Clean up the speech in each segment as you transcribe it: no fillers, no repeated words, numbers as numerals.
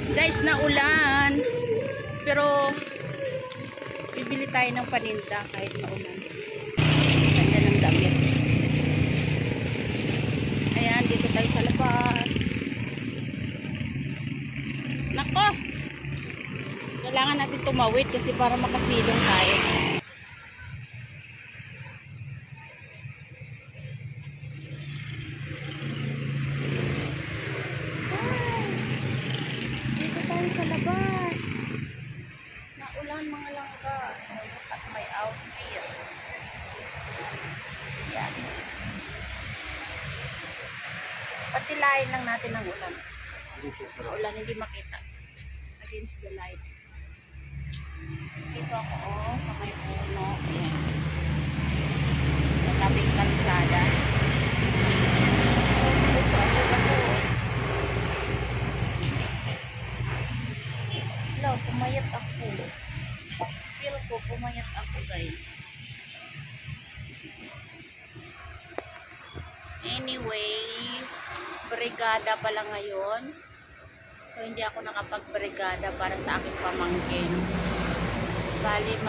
Guys, naulan. Pero bibili tayo ng paninda kahit naulan. Ganda ng damit. Ayan, dito tayo sa labas. Nako! Kailangan natin tumawid kasi para makasilong tayo. Dito tayo sa labas. Naulan mga langka. Look at my outfit. Yan. Patilayin lang natin ang ulan. Ulan hindi makita. Against the light. Dito ako sa may puno. Ayan. Sa tabing kalsada. Hello, pumayat ako. Feel ko, pumayat ako guys. Anyway, brigada pala ngayon. So, hindi ako nakapag-brigada para sa aking pamangkin. Bali,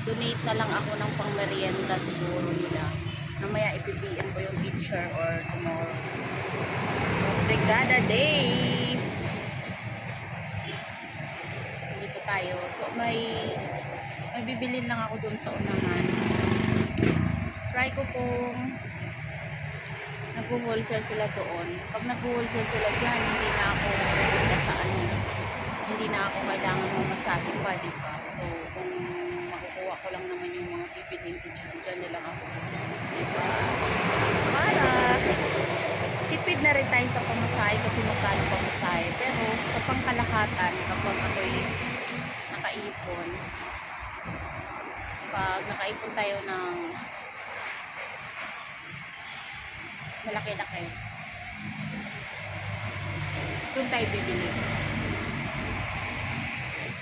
donate na lang ako ng pang-merienda siguro nila. Namaya ipipiin ko yung teacher or tomorrow. Brigada day! Dito tayo. So, may bibilin lang ako dun sa unahan. Try ko kung nag-wholesale sila doon. Pag nag-wholesale sila dyan, hindi na ako pupunta sa hindi na ako kailangan mamasahin pa, diba? So, kung makukuha ko lang naman yung mga bibilin ko dyan na lang ako. Diba? Para tipid na rin tayo sa pamasahe kasi magkano pamasahe. Pero sa pangkalahatan, kapag ako'y nakaipon, pag nakaipon tayo ng malaki-laki, doon tayo bibili.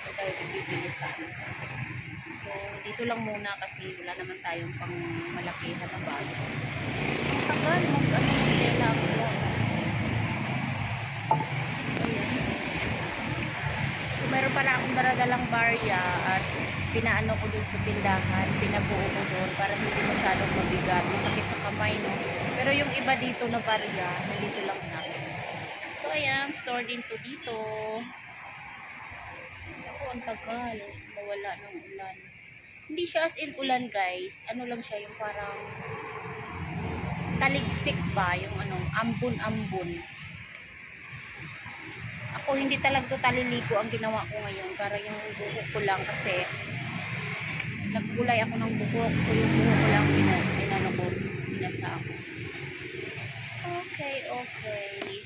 Doon tayo bibili sana. So, dito lang muna kasi wala naman tayong pang malakihan na bago. Ang tagal, mag-tela ako. Ayan. So, meron pala akong daradalang barya at pinaano ko dun sa tindahan, pinabuo ko dun para hindi masyadong mabigat, masakit sa kamay, no? Pero yung iba dito na barya, nandito lang sa akin. So, ayan, store din to dito. Ako, ang tagal. Nawala ng ulan. Hindi siya as in ulan, guys. Ano lang siya, yung parang taligsik ba? Yung ano, ambon-ambon. Ako, hindi talaga taliligo ang ginawa ko ngayon. Para yung buhok ko lang kasi nagkulay ako ng buhok. So, yung buhok ko lang binasa ako. Okay, okay.